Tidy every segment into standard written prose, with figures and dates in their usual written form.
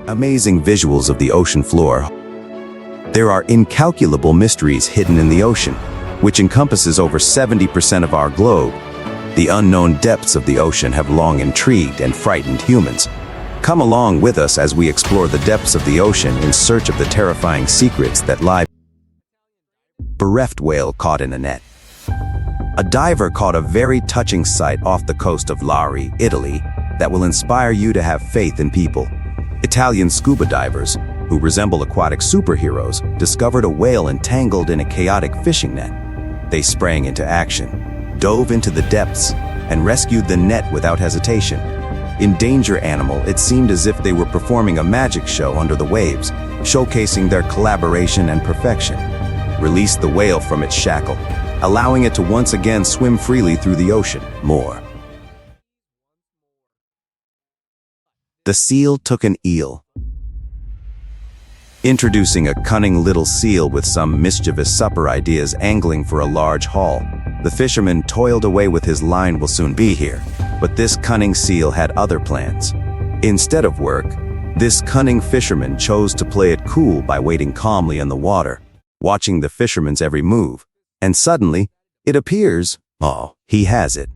Amazing visuals of the ocean floor. There are incalculable mysteries hidden in the ocean, which encompasses over 70% of our globe. The unknown depths of the ocean have long intrigued and frightened humans. Come along with us as we explore the depths of the ocean in search of the terrifying secrets that lie. Bereft whale caught in a net. A diver caught a very touching sight off the coast of Lari, Italy, that will inspire you to have faith in people. Italian scuba divers, who resemble aquatic superheroes, discovered a whale entangled in a chaotic fishing net. They sprang into action, dove into the depths, and rescued the net without hesitation. In Danger Animal, it seemed as if they were performing a magic show under the waves, showcasing their collaboration and perfection. Release the whale from its shackle, allowing it to once again swim freely through the ocean. More. The seal took an eel. Introducing a cunning little seal with some mischievous supper ideas angling for a large haul, the fisherman toiled away with his line will soon be here. But this cunning seal had other plans. Instead of work, this cunning fisherman chose to play it cool by waiting calmly in the water, watching the fisherman's every move. And suddenly, it appears, he has it.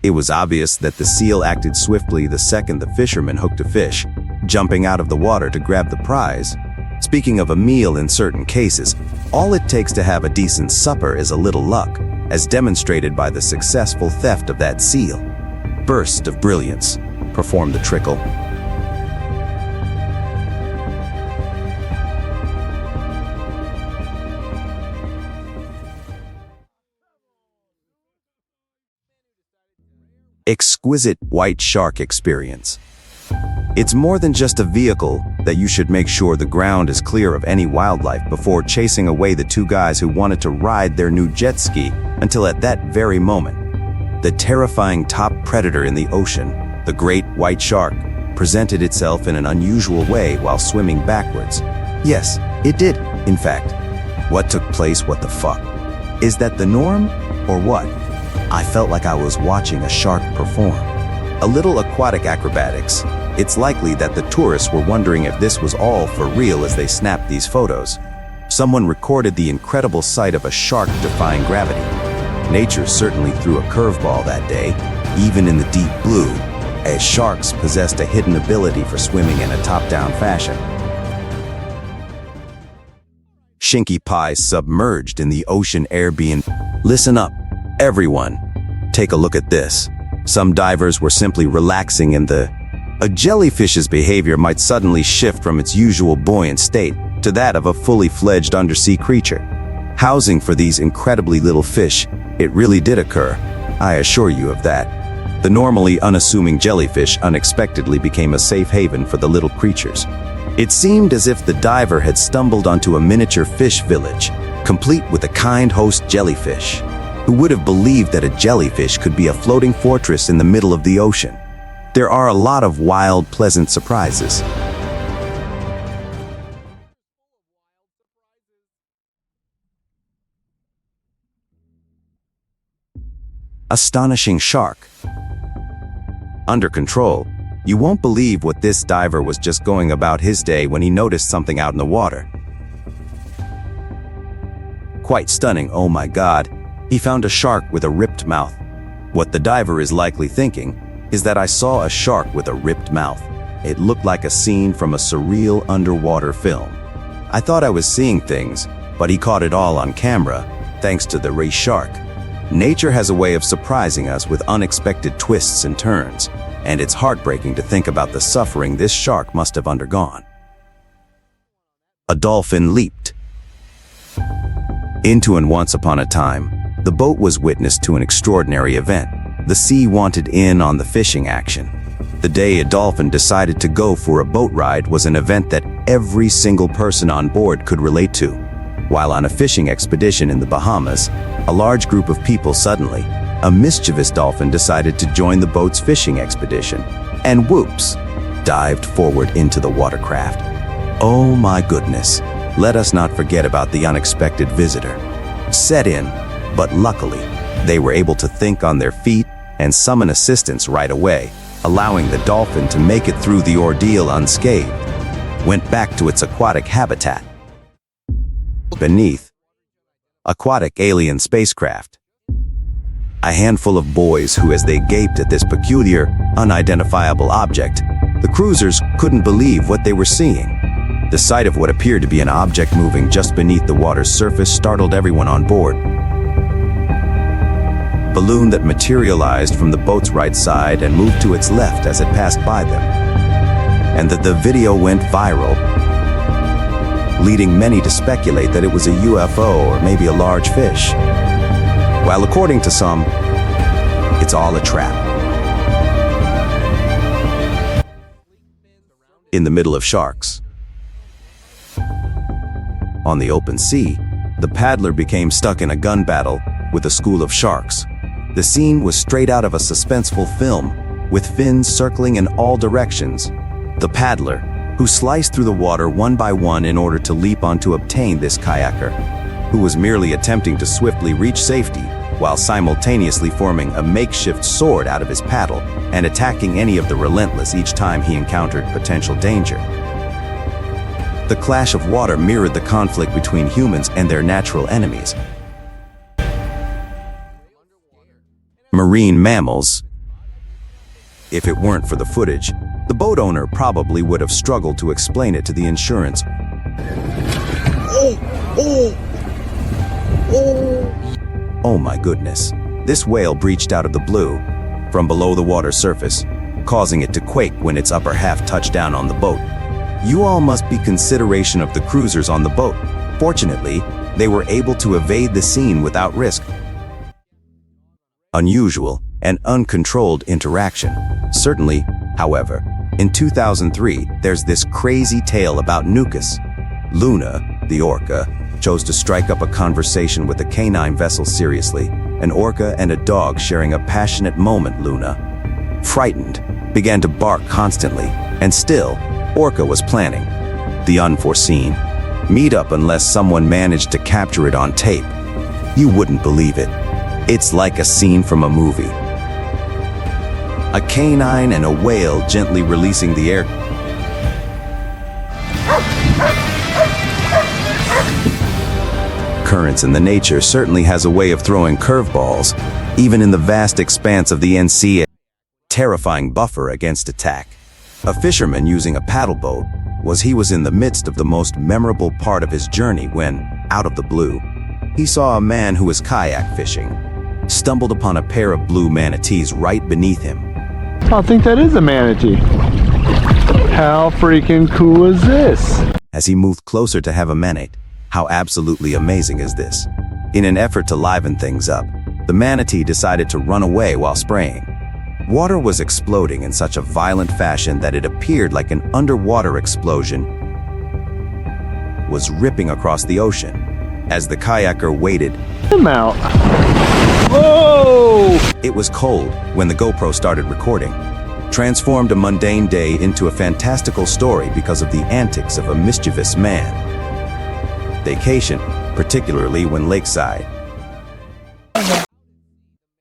It was obvious that the seal acted swiftly the second the fisherman hooked a fish, jumping out of the water to grab the prize. Speaking of a meal in certain cases, all it takes to have a decent supper is a little luck, as demonstrated by the successful theft of that seal. Burst of brilliance. Perform the trickle. Exquisite white shark experience. It's more than just a vehicle that you should make sure the ground is clear of any wildlife before chasing away the two guys who wanted to ride their new jet ski until at that very moment. The terrifying top predator in the ocean, the great white shark, presented itself in an unusual way while swimming backwards. Yes, it did, in fact. What took place? What the fuck? Is that the norm, or what? I felt like I was watching a shark perform. A little aquatic acrobatics. It's likely that the tourists were wondering if this was all for real as they snapped these photos. Someone recorded the incredible sight of a shark defying gravity. Nature certainly threw a curveball that day, even in the deep blue, as sharks possessed a hidden ability for swimming in a top-down fashion. Shinky pies submerged in the ocean Airbnb. Listen up, everyone. Take a look at this. Some divers were simply relaxing in the... A jellyfish's behavior might suddenly shift from its usual buoyant state to that of a fully fledged undersea creature. Housing for these incredibly little fish, it really did occur. I assure you of that. The normally unassuming jellyfish unexpectedly became a safe haven for the little creatures. It seemed as if the diver had stumbled onto a miniature fish village, complete with a kind host jellyfish. Who would have believed that a jellyfish could be a floating fortress in the middle of the ocean? There are a lot of wild, pleasant surprises. Astonishing shark. Under control, you won't believe what this diver was just going about his day when he noticed something out in the water. Quite stunning, oh my God. He found a shark with a ripped mouth. What the diver is likely thinking is that I saw a shark with a ripped mouth. It looked like a scene from a surreal underwater film. I thought I was seeing things, but he caught it all on camera, thanks to the ray shark. Nature has a way of surprising us with unexpected twists and turns, and it's heartbreaking to think about the suffering this shark must have undergone. A dolphin leaped into, and once upon a time, the boat was witness to an extraordinary event. The sea wanted in on the fishing action. The day a dolphin decided to go for a boat ride was an event that every single person on board could relate to. While on a fishing expedition in the Bahamas, a large group of people suddenly, a mischievous dolphin decided to join the boat's fishing expedition, and whoops, dived forward into the watercraft. Oh my goodness, let us not forget about the unexpected visitor. Set in, but luckily, they were able to think on their feet and summon assistance right away, allowing the dolphin to make it through the ordeal unscathed, went back to its aquatic habitat. Beneath, aquatic alien spacecraft. A handful of boys who, as they gaped at this peculiar, unidentifiable object, the cruisers couldn't believe what they were seeing. The sight of what appeared to be an object moving just beneath the water's surface startled everyone on board. Balloon that materialized from the boat's right side and moved to its left as it passed by them. And the video went viral, leading many to speculate that it was a UFO or maybe a large fish. While according to some, it's all a trap. In the middle of sharks. On the open sea, the paddler became stuck in a gun battle with a school of sharks. The scene was straight out of a suspenseful film, with fins circling in all directions. The paddler, who sliced through the water one by one in order to leap on to obtain this kayaker, who was merely attempting to swiftly reach safety, while simultaneously forming a makeshift sword out of his paddle and attacking any of the relentless each time he encountered potential danger. The clash of water mirrored the conflict between humans and their natural enemies. Marine mammals. If it weren't for the footage, the boat owner probably would have struggled to explain it to the insurance. Oh my goodness. This whale breached out of the blue, from below the water surface, causing it to quake when its upper half touched down on the boat. You all must be consideration of the cruisers on the boat. Fortunately, they were able to evade the scene without risk. Unusual and uncontrolled interaction. Certainly, however, in 2003, there's this crazy tale about Nucas. Luna, the orca, chose to strike up a conversation with a canine vessel seriously. An orca and a dog sharing a passionate moment. Luna, frightened, began to bark constantly, and still, Orca was planning the unforeseen meetup unless someone managed to capture it on tape. You wouldn't believe it. It's like a scene from a movie. A canine and a whale gently releasing the air. Currents in the nature certainly has a way of throwing curveballs, even in the vast expanse of the NC, a terrifying buffer against attack. A fisherman using a paddle boat was in the midst of the most memorable part of his journey when, out of the blue, he saw a man who was kayak fishing, stumbled upon a pair of blue manatees right beneath him. I think that is a manatee. How freaking cool is this? As he moved closer to have a manate, how absolutely amazing is this? In an effort to liven things up, the manatee decided to run away while spraying. Water was exploding in such a violent fashion that it appeared like an underwater explosion was ripping across the ocean. As the kayaker waited, I'm out. Whoa! It was cold when the GoPro started recording, transformed a mundane day into a fantastical story because of the antics of a mischievous man. Vacation, particularly when lakeside.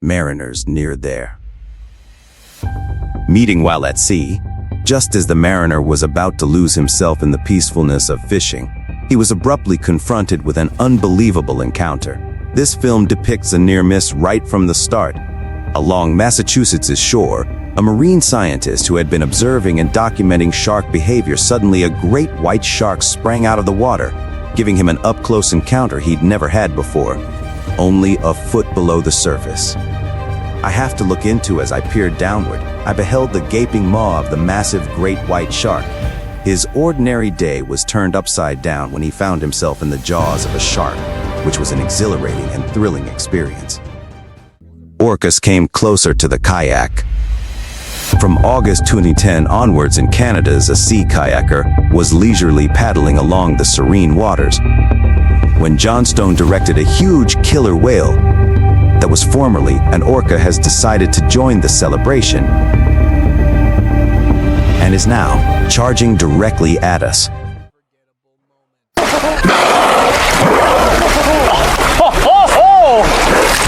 Mariners near there. Meeting while at sea, just as the mariner was about to lose himself in the peacefulness of fishing, he was abruptly confronted with an unbelievable encounter. This film depicts a near miss right from the start. Along Massachusetts' shore, a marine scientist who had been observing and documenting shark behavior, suddenly a great white shark sprang out of the water, giving him an up-close encounter he'd never had before, only a foot below the surface. I have to look into as I peered downward. I beheld the gaping maw of the massive great white shark. His ordinary day was turned upside down when he found himself in the jaws of a shark, which was an exhilarating and thrilling experience. Orcas came closer to the kayak. From August 2010 onwards in Canada's a sea kayaker was leisurely paddling along the serene waters when Johnstone directed a huge killer whale that was formerly an orca has decided to join the celebration and is now charging directly at us.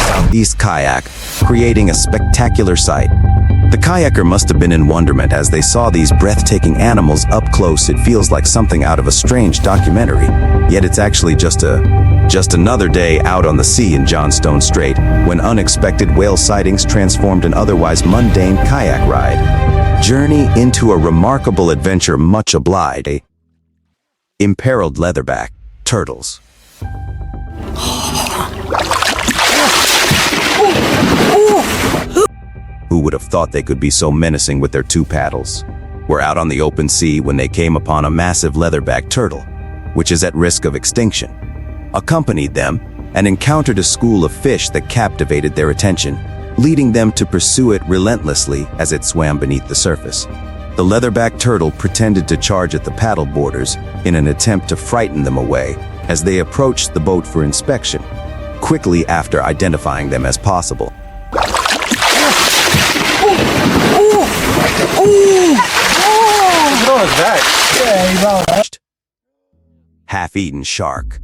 Southeast kayak, creating a spectacular sight. The kayaker must have been in wonderment as they saw these breathtaking animals up close. It feels like something out of a strange documentary, yet it's actually just another day out on the sea in Johnstone Strait, when unexpected whale sightings transformed an otherwise mundane kayak ride. Journey into a remarkable adventure. Much obliged. Imperiled leatherback turtles. Who would have thought they could be so menacing with their two paddles? Were out on the open sea when they came upon a massive leatherback turtle, which is at risk of extinction. Accompanied them and encountered a school of fish that captivated their attention, leading them to pursue it relentlessly as it swam beneath the surface. The leatherback turtle pretended to charge at the paddle boarders in an attempt to frighten them away as they approached the boat for inspection, quickly after identifying them as possible. What was that? Half-eaten shark.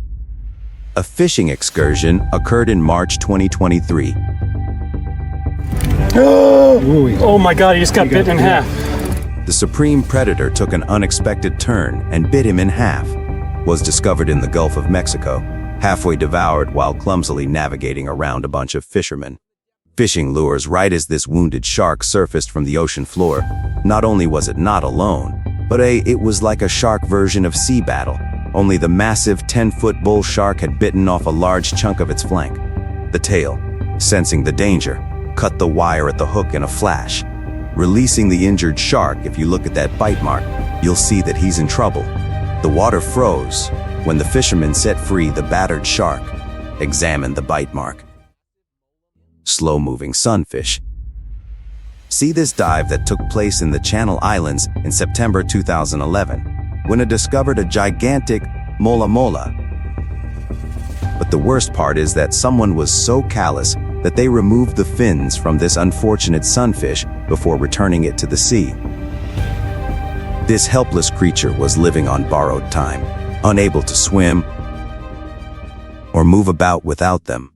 A fishing excursion occurred in March 2023. Oh my god, he just got bitten in half. The supreme predator took an unexpected turn and bit him in half. Was discovered in the Gulf of Mexico, halfway devoured while clumsily navigating around a bunch of fishermen. Fishing lures right as this wounded shark surfaced from the ocean floor. Not only was it not alone, but it was like a shark version of Sea Battle, only the massive 10-foot bull shark had bitten off a large chunk of its flank. The tail, sensing the danger, cut the wire at the hook in a flash. Releasing the injured shark, if you look at that bite mark, you'll see that he's in trouble. The water froze when the fishermen set free the battered shark. Examined the bite mark. Slow-moving sunfish. See this dive that took place in the Channel Islands in September 2011, when it discovered a gigantic mola mola. But the worst part is that someone was so callous that they removed the fins from this unfortunate sunfish before returning it to the sea. This helpless creature was living on borrowed time, unable to swim or move about without them.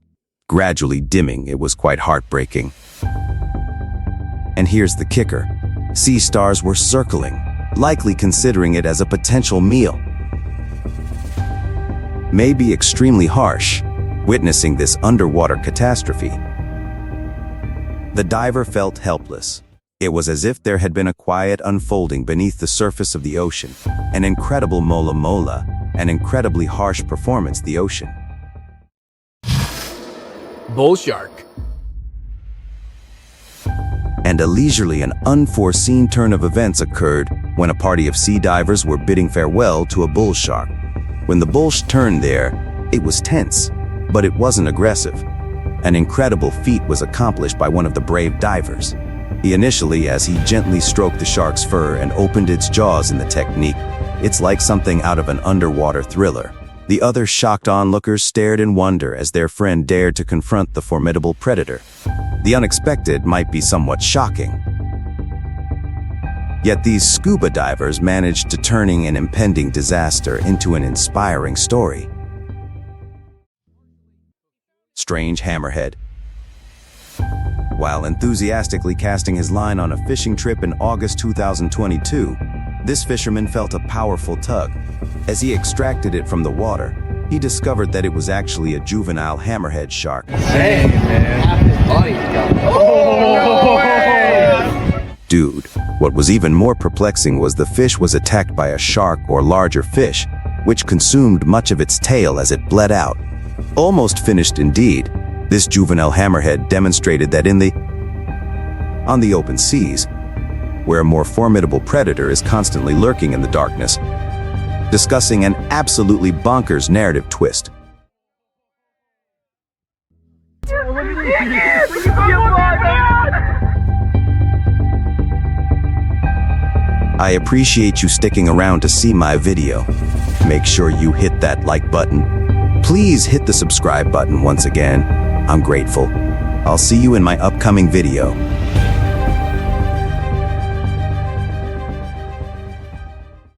Gradually dimming, it was quite heartbreaking. And here's the kicker. Sea stars were circling, likely considering it as a potential meal. May be extremely harsh, witnessing this underwater catastrophe. The diver felt helpless. It was as if there had been a quiet unfolding beneath the surface of the ocean. An incredible mola mola, an incredibly harsh performance. The ocean. Bull shark. And a leisurely and unforeseen turn of events occurred when a party of sea divers were bidding farewell to a bull shark. When the bull turned there, it was tense, but it wasn't aggressive. An incredible feat was accomplished by one of the brave divers. He initially, as he gently stroked the shark's fur and opened its jaws in the technique, it's like something out of an underwater thriller. The other shocked onlookers stared in wonder as their friend dared to confront the formidable predator. The unexpected might be somewhat shocking. Yet these scuba divers managed to turning an impending disaster into an inspiring story. Strange hammerhead. While enthusiastically casting his line on a fishing trip in August 2022, this fisherman felt a powerful tug. As he extracted it from the water, he discovered that it was actually a juvenile hammerhead shark. Hey, man. Dude, what was even more perplexing was the fish was attacked by a shark or larger fish, which consumed much of its tail as it bled out. Almost finished indeed, this juvenile hammerhead demonstrated that on the open seas, where a more formidable predator is constantly lurking in the darkness, discussing an absolutely bonkers narrative twist. I appreciate you sticking around to see my video. Make sure you hit that like button. Please hit the subscribe button once again. I'm grateful. I'll see you in my upcoming video.